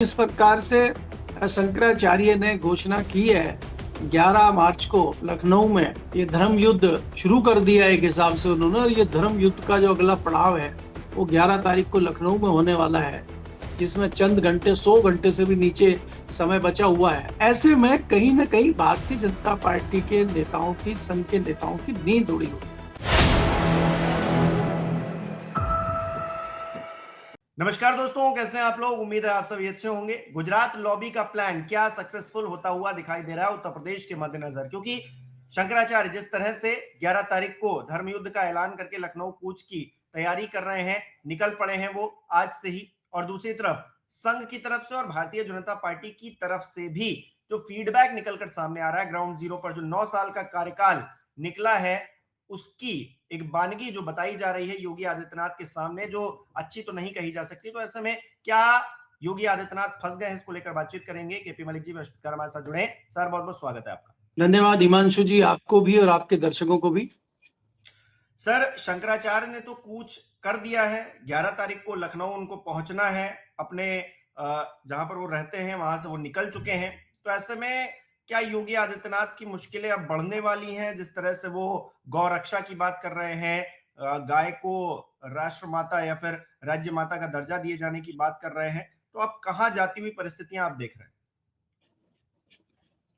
जिस प्रकार से शंकराचार्य ने घोषणा की है 11 मार्च को लखनऊ में ये धर्म युद्ध शुरू कर दिया एक हिसाब से उन्होंने, और ये धर्म युद्ध का जो अगला पड़ाव है वो 11 तारीख को लखनऊ में होने वाला है, जिसमें चंद घंटे 100 घंटे से भी नीचे समय बचा हुआ है। ऐसे में कहीं न कहीं भारतीय जनता पार्टी के नेताओं की, संघ के नेताओं की नींद उड़ी हुई है। नमस्कार दोस्तों, कैसे हैं आप लोग। उम्मीद है आप सभी अच्छे होंगे। गुजरात लॉबी का प्लान क्या सक्सेसफुल होता हुआ दिखाई दे रहा है उत्तर प्रदेश के मद्देनजर, क्योंकि शंकराचार्य जिस तरह से 11 तारीख को धर्म युद्ध का ऐलान करके लखनऊ कूच की तैयारी कर रहे हैं, निकल पड़े हैं वो आज से ही। और दूसरी तरफ संघ की तरफ से और भारतीय जनता पार्टी की तरफ से भी जो फीडबैक निकलकर सामने आ रहा है ग्राउंड जीरो पर, जो 9 साल का कार्यकाल निकला है उसकी एक वानगी जो बताई जा रही है योगी आदित्यनाथ के सामने, जो अच्छी तो नहीं कही जा सकती। तो ऐसे में क्या योगी आदित्यनाथ फंस गए हैं, इसको लेकर बातचीत करेंगे। केपी मलिक जी हमारे साथ जुड़े। सर बहुत बहुत स्वागत है आपका। धन्यवाद हिमांशु जी, आपको भी और आपके दर्शकों को भी। सर, शंकराचार्य ने तो कूच कर दिया है, 11 तारीख को लखनऊ उनको पहुंचना है, अपने जहां पर वो रहते हैं वहां से वो निकल चुके हैं। तो ऐसे में क्या योगी आदित्यनाथ की मुश्किलें अब बढ़ने वाली हैं? जिस तरह से वो गौ रक्षा की बात कर रहे हैं, गाय को राष्ट्र माता या फिर राज्य माता का दर्जा दिए जाने की बात कर रहे हैं, तो अब कहां जाती हुई परिस्थितियां आप देख रहे हैं?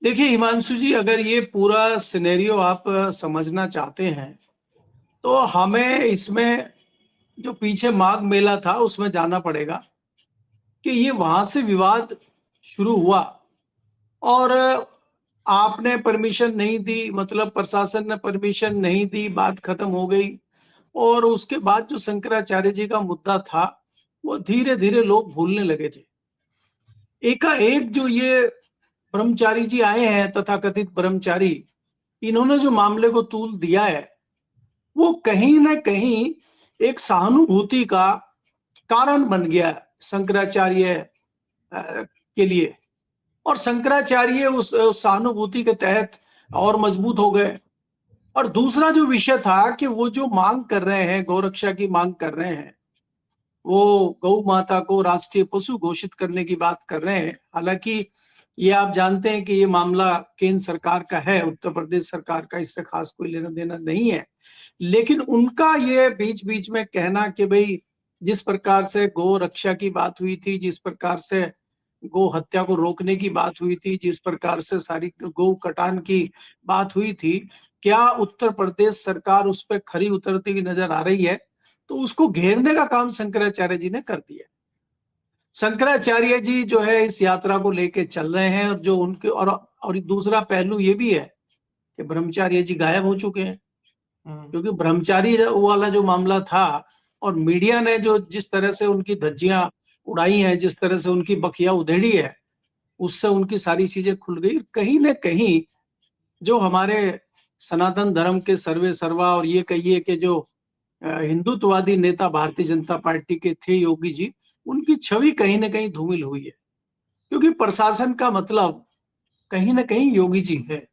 देखिए हिमांशु जी, अगर ये पूरा सिनेरियो आप समझना चाहते हैं तो हमें इसमें जो पीछे माघ मेला था उसमें जाना पड़ेगा कि ये वहां से विवाद शुरू हुआ और आपने परमिशन नहीं दी, मतलब प्रशासन ने परमिशन नहीं दी, बात खत्म हो गई। और उसके बाद जो शंकराचार्य जी का मुद्दा था वो धीरे धीरे लोग भूलने लगे थे। एकाएक जो ये ब्रह्मचारी जी आए हैं, तथाकथित ब्रह्मचारी, इन्होंने जो मामले को तूल दिया है वो कहीं ना कहीं एक सहानुभूति का कारण बन गया शंकराचार्य के लिए, और शंकराचार्य उस सहानुभूति के तहत और मजबूत हो गए। और दूसरा जो विषय था कि वो जो मांग कर रहे हैं, गौरक्षा की मांग कर रहे हैं, वो गौ माता को राष्ट्रीय पशु घोषित करने की बात कर रहे हैं। हालांकि ये आप जानते हैं कि ये मामला केंद्र सरकार का है, उत्तर प्रदेश सरकार का इससे खास कोई लेना देना नहीं है। लेकिन उनका ये बीच बीच में कहना कि भाई जिस प्रकार से गौ रक्षा की बात हुई थी, जिस प्रकार से गौ हत्या को रोकने की बात हुई थी, जिस प्रकार से सारी गौ कटान की बात हुई थी, क्या उत्तर प्रदेश सरकार उस पर खरी उतरती हुई नजर आ रही है? तो उसको घेरने का काम शंकराचार्य जी ने कर दिया। शंकराचार्य जी जो है इस यात्रा को लेके चल रहे हैं, और जो उनके और दूसरा पहलू ये भी है कि ब्रह्मचार्य जी गायब हो चुके हैं, क्योंकि ब्रह्मचारी वाला जो मामला था और मीडिया ने जो जिस तरह से उनकी धज्जियां उड़ाई हैं, जिस तरह से उनकी बखिया उधेड़ी है, उससे उनकी सारी चीजें खुल गई। कहीं न कहीं जो हमारे सनातन धर्म के सर्वे सर्वा और ये कहिए कि जो हिंदुत्ववादी नेता भारतीय जनता पार्टी के थे योगी जी, उनकी छवि कहीं न कहीं धूमिल हुई है, क्योंकि प्रशासन का मतलब कहीं न कहीं योगी जी है।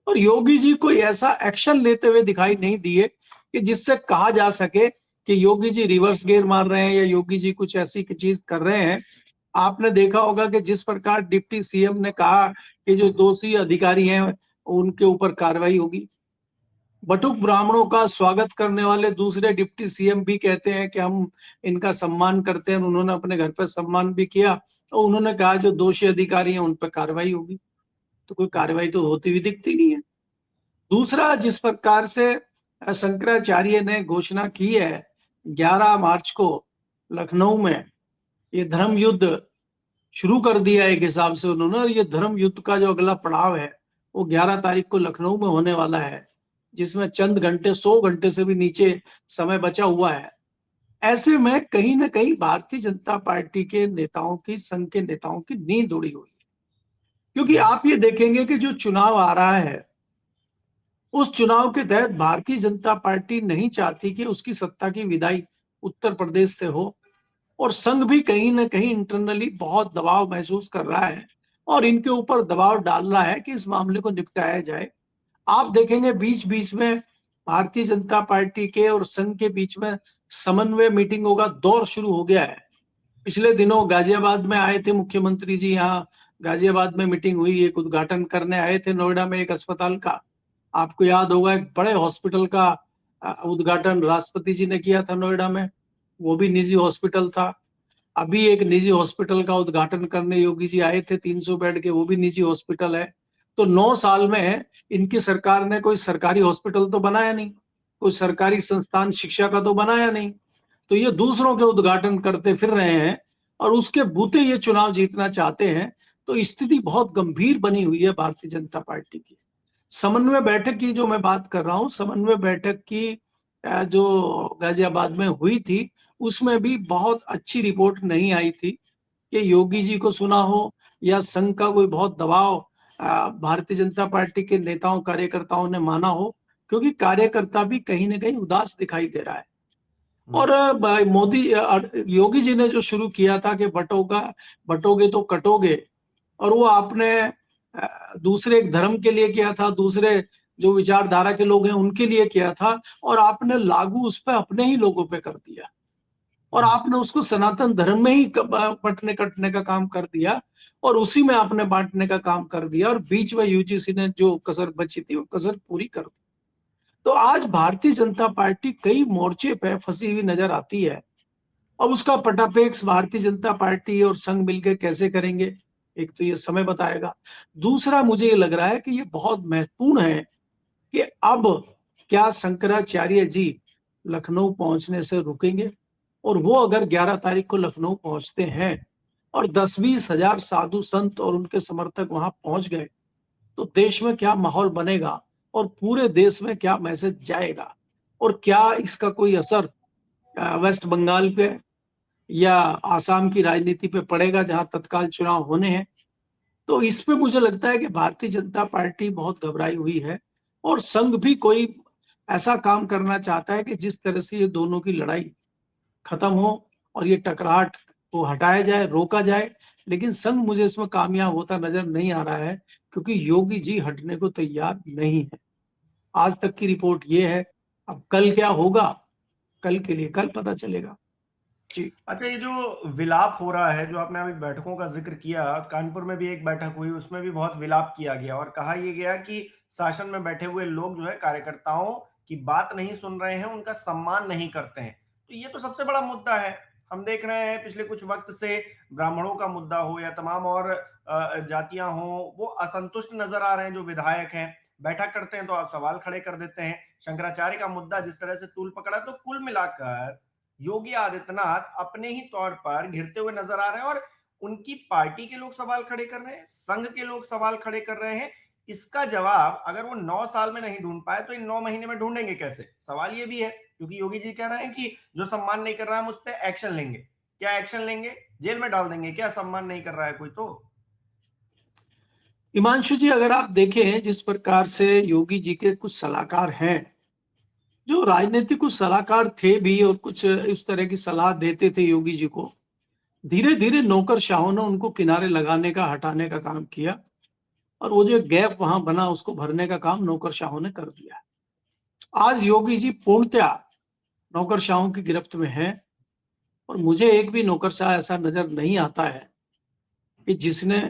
और योगी जी कोई ऐसा एक्शन लेते हुए दिखाई नहीं दिए कि जिससे कहा जा सके कि योगी जी रिवर्स गियर मार रहे हैं या योगी जी कुछ ऐसी चीज कर रहे हैं। आपने देखा होगा कि जिस प्रकार डिप्टी सीएम ने कहा कि जो दोषी अधिकारी हैं उनके ऊपर कार्रवाई होगी, बटुक ब्राह्मणों का स्वागत करने वाले दूसरे डिप्टी सीएम भी कहते हैं कि हम इनका सम्मान करते हैं। उन्होंने अपने घर पर सम्मान भी किया और उन्होंने कहा जो दोषी अधिकारी हैं उन पर कार्रवाई होगी। तो कोई कार्रवाई तो होती हुई दिखती नहीं है। दूसरा, जिस प्रकार से शंकराचार्य ने घोषणा की है 11 मार्च को लखनऊ में ये धर्म युद्ध शुरू कर दिया एक हिसाब से उन्होंने, और ये धर्म युद्ध का जो अगला पड़ाव है वो 11 तारीख को लखनऊ में होने वाला है, जिसमें चंद घंटे 100 घंटे से भी नीचे समय बचा हुआ है। ऐसे में कहीं ना कहीं भारतीय जनता पार्टी के नेताओं की, संघ के नेताओं की नींद उड़ी हुई है। क्योंकि आप ये देखेंगे कि जो चुनाव आ रहा है उस चुनाव के तहत भारतीय जनता पार्टी नहीं चाहती कि उसकी सत्ता की विदाई उत्तर प्रदेश से हो, और संघ भी कहीं ना कहीं इंटरनली बहुत दबाव महसूस कर रहा है और इनके ऊपर दबाव डाल रहा है कि इस मामले को निपटाया जाए। आप देखेंगे बीच बीच में भारतीय जनता पार्टी के और संघ के बीच में समन्वय मीटिंगों का दौर शुरू हो गया है, पिछले दिनों गाजियाबाद में आए थे मुख्यमंत्री जी, यहाँ गाजियाबाद में मीटिंग हुई, एक उद्घाटन करने आए थे नोएडा में एक अस्पताल का। आपको याद होगा एक बड़े हॉस्पिटल का उद्घाटन राष्ट्रपति जी ने किया था नोएडा में, वो भी निजी हॉस्पिटल था। अभी एक निजी हॉस्पिटल का उद्घाटन करने योगी जी आए थे, 300 बेड के, वो भी निजी हॉस्पिटल है। तो 9 साल में इनकी सरकार ने कोई सरकारी हॉस्पिटल तो बनाया नहीं, कोई सरकारी संस्थान शिक्षा का तो बनाया नहीं। तो ये दूसरों के उद्घाटन करते फिर रहे हैं और उसके बूते ये चुनाव जीतना चाहते हैं। तो स्थिति बहुत गंभीर बनी हुई है भारतीय जनता पार्टी की। समन्वय बैठक की जो मैं बात कर रहा हूँ, समन्वय बैठक की जो गाजियाबाद में हुई थी, उसमें भी बहुत अच्छी रिपोर्ट नहीं आई थी कि योगी जी को सुना हो या संघ का कोई बहुत दबाव भारतीय जनता पार्टी के नेताओं कार्यकर्ताओं ने माना हो, क्योंकि कार्यकर्ता भी कहीं ना कहीं उदास दिखाई दे रहा है। और मोदी योगी जी ने जो शुरू किया था कि बटोगे तो कटोगे, और वो आपने दूसरे एक धर्म के लिए किया था, दूसरे जो विचारधारा के लोग हैं उनके लिए किया था, और आपने लागू उस पर अपने ही लोगों पे कर दिया, और आपने उसको सनातन धर्म में ही पटने कटने का काम कर दिया, और उसी में आपने बांटने का काम कर दिया, और बीच में यूजीसी ने जो कसर बची थी वो कसर पूरी कर दी। तो आज भारतीय जनता पार्टी कई मोर्चे पे फंसी हुई नजर आती है। अब उसका पटापेक्ष भारतीय जनता पार्टी और संघ मिलकर कैसे करेंगे, एक तो ये समय बताएगा। दूसरा, मुझे ये लग रहा है कि ये बहुत महत्वपूर्ण है कि अब क्या शंकराचार्य जी लखनऊ पहुंचने से रुकेंगे, और वो अगर 11 तारीख को लखनऊ पहुंचते हैं और 10-20 हजार साधु संत और उनके समर्थक वहां पहुंच गए, तो देश में क्या माहौल बनेगा और पूरे देश में क्या मैसेज जाएगा, और क्या इसका कोई असर वेस्ट बंगाल पे या आसाम की राजनीति पे पड़ेगा जहां तत्काल चुनाव होने हैं। तो इस पे मुझे लगता है कि भारतीय जनता पार्टी बहुत घबराई हुई है, और संघ भी कोई ऐसा काम करना चाहता है कि जिस तरह से ये दोनों की लड़ाई खत्म हो और ये टकराहट को हटाया जाए, रोका जाए। लेकिन संघ मुझे इसमें कामयाब होता नजर नहीं आ रहा है, क्योंकि योगी जी हटने को तैयार नहीं है। आज तक की रिपोर्ट ये है। अब कल क्या होगा, कल के लिए कल पता चलेगा। जी। अच्छा, ये जो विलाप हो रहा है, जो आपने अभी बैठकों का जिक्र किया, कानपुर में भी एक बैठक हुई, उसमें भी बहुत विलाप किया गया और कहा यह गया कि शासन में बैठे हुए लोग जो है कार्यकर्ताओं की बात नहीं सुन रहे हैं, उनका सम्मान नहीं करते हैं। तो ये तो सबसे बड़ा मुद्दा है। हम देख रहे हैं पिछले कुछ वक्त से ब्राह्मणों का मुद्दा हो या तमाम और जातियां हो, वो असंतुष्ट नजर आ रहे हैं। जो विधायक हैं बैठक करते हैं तो आप सवाल खड़े कर देते हैं। शंकराचार्य का मुद्दा जिस तरह से तूल पकड़ा, तो कुल मिलाकर योगी आदित्यनाथ अपने ही तौर पर घिरते हुए नजर आ रहे हैं और उनकी पार्टी के लोग सवाल खड़े कर रहे हैं, संघ के लोग सवाल खड़े कर रहे हैं। इसका जवाब अगर वो 9 साल में नहीं ढूंढ पाए तो इन 9 महीने में ढूंढेंगे कैसे? सवाल ये भी है, क्योंकि योगी जी कह रहे हैं कि जो सम्मान नहीं कर रहा है हम उस पर एक्शन लेंगे। क्या एक्शन लेंगे? जेल में डाल देंगे क्या? सम्मान नहीं कर रहा है कोई तो। हिमांशु जी, अगर आप देखें जिस प्रकार से योगी जी के कुछ सलाहकार हैं, जो राजनीतिक कुछ सलाहकार थे भी और कुछ इस तरह की सलाह देते थे योगी जी को, धीरे धीरे नौकरशाहों ने उनको किनारे लगाने का, हटाने का काम किया, और वो जो गैप वहां बना उसको भरने का काम नौकरशाहों ने कर दिया। आज योगी जी पूर्णतया नौकरशाहों की गिरफ्त में है, और मुझे एक भी नौकरशाह ऐसा नजर नहीं आता है कि जिसने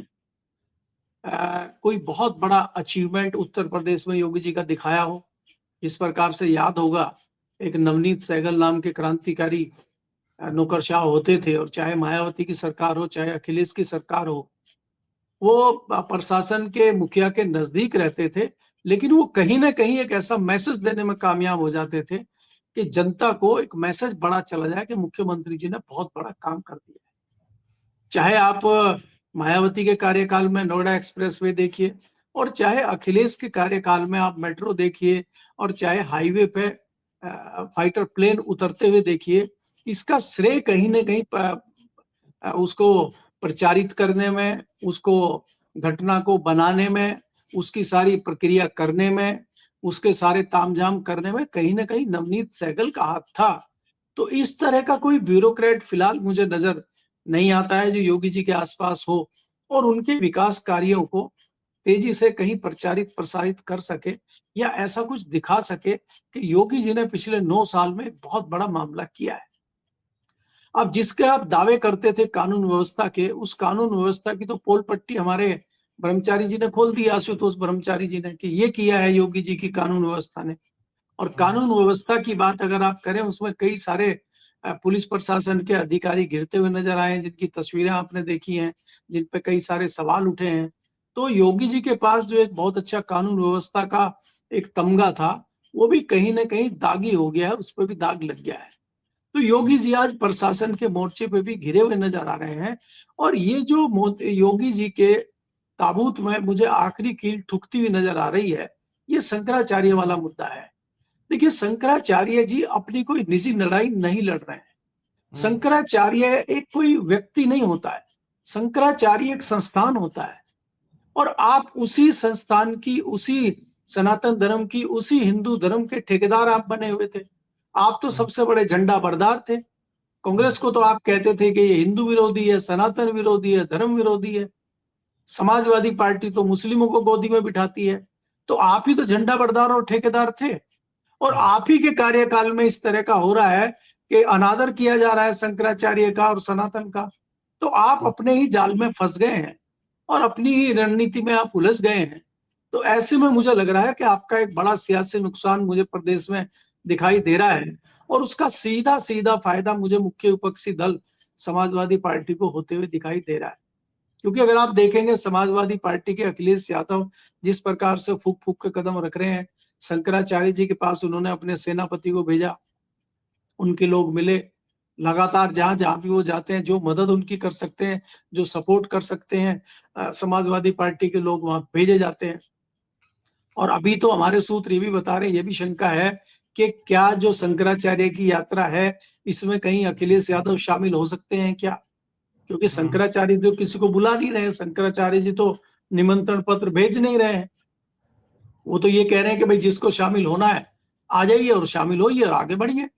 कोई बहुत बड़ा अचीवमेंट उत्तर प्रदेश में योगी जी का दिखाया हो। इस प्रकार से याद होगा, एक नवनीत सहगल नाम के क्रांतिकारी नौकरशाह होते थे, और चाहे मायावती की सरकार हो चाहे अखिलेश की सरकार हो, वो प्रशासन के मुखिया के नजदीक रहते थे, लेकिन वो कहीं ना कहीं एक ऐसा मैसेज देने में कामयाब हो जाते थे कि जनता को एक मैसेज बड़ा चला जाए कि मुख्यमंत्री जी ने बहुत बड़ा काम कर दिया। चाहे आप मायावती के कार्यकाल में नोएडा एक्सप्रेसवे देखिए, और चाहे अखिलेश के कार्यकाल में आप मेट्रो देखिए, और चाहे हाईवे पे फाइटर प्लेन उतरते हुए देखिए, इसका श्रेय कहीं ना कहीं उसको प्रचारित करने में, उसको घटना को बनाने में, उसकी सारी प्रक्रिया करने में, उसके सारे तामझाम करने में कहीं ना कहीं नवनीत सहगल का हाथ था। तो इस तरह का कोई ब्यूरोक्रेट फिलहाल मुझे नजर नहीं आता है जो योगी जी के आसपास हो और उनके विकास कार्यों को तेजी से कहीं प्रचारित प्रसारित कर सके, या ऐसा कुछ दिखा सके कि योगी जी ने पिछले 9 साल में बहुत बड़ा मामला किया है। अब जिसके आप दावे करते थे कानून व्यवस्था के, उस कानून व्यवस्था की तो पोल पट्टी हमारे ब्रह्मचारी जी ने खोल दी, आशुतोष ब्रह्मचारी जी ने, कि ये किया है योगी जी की कानून व्यवस्था ने। और कानून व्यवस्था की बात अगर आप करें, उसमें कई सारे पुलिस प्रशासन के अधिकारी घिरते हुए नजर आए, जिनकी तस्वीरें आपने देखी हैं, जिन पे कई सारे सवाल उठे हैं। तो योगी जी के पास जो एक बहुत अच्छा कानून व्यवस्था का एक तमगा था, वो भी कहीं ना कहीं दागी हो गया है, उस पर भी दाग लग गया है। तो योगी जी आज प्रशासन के मोर्चे पे भी घिरे हुए नजर आ रहे हैं। और ये जो योगी जी के ताबूत में मुझे आखिरी कील ठुकती हुई नजर आ रही है, ये शंकराचार्य वाला मुद्दा है। देखिए, शंकराचार्य जी अपनी कोई निजी लड़ाई नहीं लड़ रहे हैं। शंकराचार्य एक कोई व्यक्ति नहीं होता है, शंकराचार्य एक संस्थान होता है। और आप उसी संस्थान की, उसी सनातन धर्म की, उसी हिंदू धर्म के ठेकेदार आप बने हुए थे। आप तो सबसे बड़े झंडा बरदार थे। कांग्रेस को तो आप कहते थे कि ये हिंदू विरोधी है, सनातन विरोधी है, धर्म विरोधी है। समाजवादी पार्टी तो मुस्लिमों को गोदी में बिठाती है। तो आप ही तो झंडा बरदार और ठेकेदार थे। और आप ही के कार्यकाल में इस तरह का हो रहा है कि अनादर किया जा रहा है शंकराचार्य का और सनातन का। तो आप अपने ही जाल में फंस गए हैं और अपनी ही रणनीति में आप उलझ गए हैं। तो ऐसे में मुझे लग रहा है कि आपका एक बड़ा सियासी नुकसान मुझे प्रदेश में दिखाई दे रहा है। और उसका सीधा सीधा फायदा मुझे मुख्य विपक्षी दल समाजवादी पार्टी को होते हुए दिखाई दे रहा है। क्योंकि अगर आप देखेंगे, समाजवादी पार्टी के अखिलेश यादव जिस प्रकार से फूक फूक के कदम रख रहे हैं, शंकराचार्य जी के पास उन्होंने अपने सेनापति को भेजा, उनके लोग मिले, लगातार जहां जहां भी वो जाते हैं, जो मदद उनकी कर सकते हैं, जो सपोर्ट कर सकते हैं, समाजवादी पार्टी के लोग वहां भेजे जाते हैं। और अभी तो हमारे सूत्र ये भी बता रहे हैं, ये भी शंका है कि क्या जो शंकराचार्य की यात्रा है, इसमें कहीं अखिलेश यादव शामिल हो सकते हैं क्या? क्योंकि शंकराचार्य जो किसी को बुला नहीं रहे, शंकराचार्य जी तो निमंत्रण पत्र भेज नहीं रहे हैं। वो तो ये कह रहे हैं कि भाई जिसको शामिल होना है आ जाइए और शामिल होइए और आगे बढ़िए।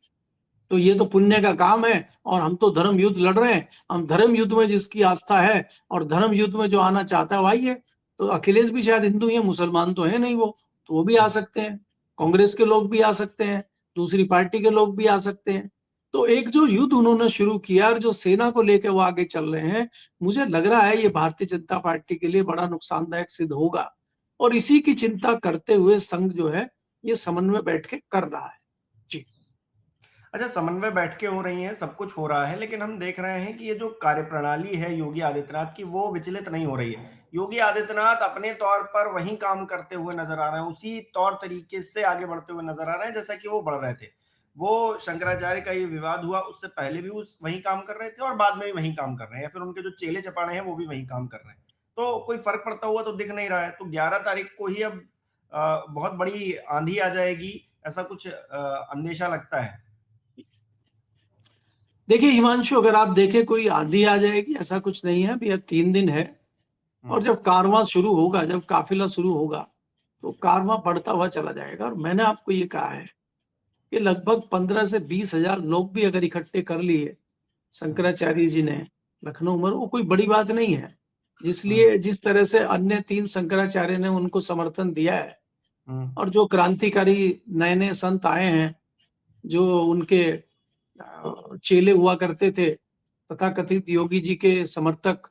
तो ये तो पुण्य का काम है और हम तो धर्म युद्ध लड़ रहे हैं। हम धर्म युद्ध में जिसकी आस्था है और धर्म युद्ध में जो आना चाहता है वो आइए। तो अखिलेश भी शायद हिंदू है, मुसलमान तो है नहीं वो, तो वो भी आ सकते हैं। कांग्रेस के लोग भी आ सकते हैं, दूसरी पार्टी के लोग भी आ सकते हैं। तो एक जो युद्ध उन्होंने शुरू किया और जो सेना को लेकर वो आगे चल रहे हैं, मुझे लग रहा है ये भारतीय जनता पार्टी के लिए बड़ा नुकसानदायक सिद्ध होगा। और इसी की चिंता करते हुए संघ जो है ये समन्वय बैठ के कर रहा है। जी। अच्छा, समन्वय बैठकें हो रही हैं, सब कुछ हो रहा है, लेकिन हम देख रहे हैं कि ये जो कार्यप्रणाली है योगी आदित्यनाथ की, वो विचलित नहीं हो रही है। योगी आदित्यनाथ अपने तौर पर वही काम करते हुए नजर आ रहे हैं, उसी तौर तरीके से आगे बढ़ते हुए नजर आ रहे हैं जैसा कि वो बढ़ रहे थे। वो शंकराचार्य का ये विवाद हुआ, उससे पहले भी उस वही काम कर रहे थे और बाद में भी वही काम कर रहे हैं, या फिर उनके जो चेले चपाड़े हैं वो भी वही काम कर रहे हैं। तो कोई फर्क पड़ता हुआ तो दिख नहीं रहा है। तो 11 तारीख को ही अब बहुत बड़ी आंधी आ जाएगी, ऐसा कुछ अंदेशा लगता है। देखिए हिमांशु, अगर आप देखें कोई आंधी आ जाएगी ऐसा कुछ नहीं है। अभी अब 3 दिन है और जब कारवां शुरू होगा, जब काफिला शुरू होगा, तो कारवां बढ़ता हुआ चला जाएगा। और मैंने आपको ये कहा है कि लगभग 15 से 20 हजार लोग भी अगर इकट्ठे कर लिए शंकराचार्य जी ने लखनऊ में, वो कोई बड़ी बात नहीं है। जिस तरह से अन्य 3 शंकराचार्य ने उनको समर्थन दिया है और जो क्रांतिकारी नए नए संत आए हैं, जो उनके चेले हुआ करते थे, तथाकथित योगी जी के समर्थक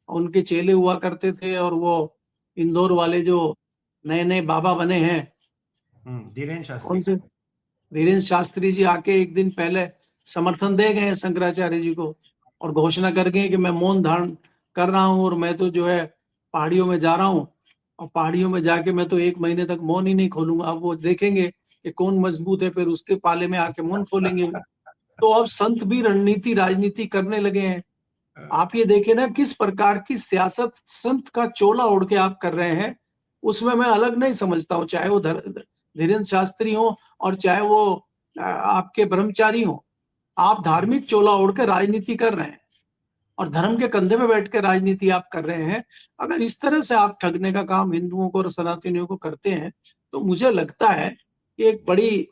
उनके चेले हुआ करते थे, और वो इंदौर वाले जो नए नए बाबा बने हैं, धीरेन्द्र कौन शास्त्री। से, धीरेन्द्र शास्त्री जी आके एक दिन पहले समर्थन दे गए शंकराचार्य जी को और घोषणा कर गए कि मैं मौन धारण कर रहा हूं और मैं तो जो है पहाड़ियों में जा रहा हूं और पहाड़ियों में जाके मैं तो 1 महीने तक मौन ही नहीं खोलूंगा। अब वो देखेंगे कि कौन मजबूत है, फिर उसके पाले में आके मौन खोलेंगे वो। तो अब संत भी रणनीति राजनीति करने लगे हैं। आप ये देखिए ना किस प्रकार की सियासत संत का चोला ओढ़ के आप कर रहे हैं। उसमें मैं अलग नहीं समझता हूँ, चाहे वो धीरेन्द्र शास्त्री हो और चाहे वो आपके ब्रह्मचारी हो। आप धार्मिक चोला ओढ़ के राजनीति कर रहे हैं और धर्म के कंधे में बैठ के राजनीति आप कर रहे हैं। अगर इस तरह से आप ठगने का काम हिंदुओं को और सनातनियों को करते हैं, तो मुझे लगता है कि एक बड़ी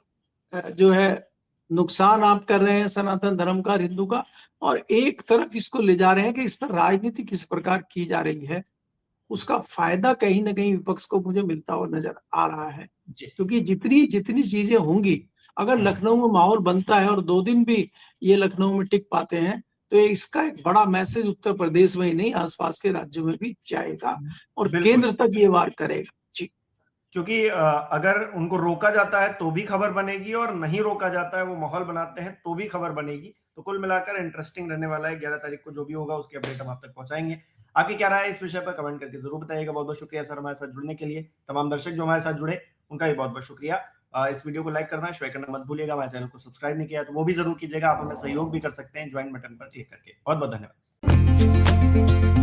जो है नुकसान आप कर रहे हैं सनातन धर्म का, हिंदू का। और एक तरफ इसको ले जा रहे हैं कि इस पर राजनीति किस प्रकार की जा रही है, उसका फायदा कहीं ना कहीं विपक्ष को मुझे मिलता हुआ नजर आ रहा है। जी। क्योंकि जितनी जितनी चीजें होंगी, अगर लखनऊ में माहौल बनता है और 2 दिन भी ये लखनऊ में टिक पाते हैं, तो इसका एक बड़ा मैसेज उत्तर प्रदेश में ही नहीं, आसपास के राज्यों में भी जाएगा और केंद्र तक ये वार करेगा। जी। क्योंकि अगर उनको रोका जाता है तो भी खबर बनेगी, और नहीं रोका जाता है, वो माहौल बनाते हैं तो भी खबर बनेगी। तो कुल मिलाकर इंटरेस्टिंग रहने वाला है। 11 तारीख को जो भी होगा उसकी अपडेट हम आप तक पहुंचाएंगे। आपकी क्या राय है इस विषय पर कमेंट करके जरूर बताइएगा। बहुत बहुत शुक्रिया सर हमारे साथ जुड़ने के लिए। तमाम दर्शक जो हमारे साथ जुड़े उनका भी बहुत बहुत शुक्रिया। इस वीडियो को लाइक करना, शेयर करना मत भूलिएगा। हमारे चैनल को सब्सक्राइब नहीं किया तो वो भी जरूर कीजिएगा। आप हमें सहयोग भी कर सकते हैं ज्वाइन बटन पर क्लिक करके। बहुत बहुत धन्यवाद।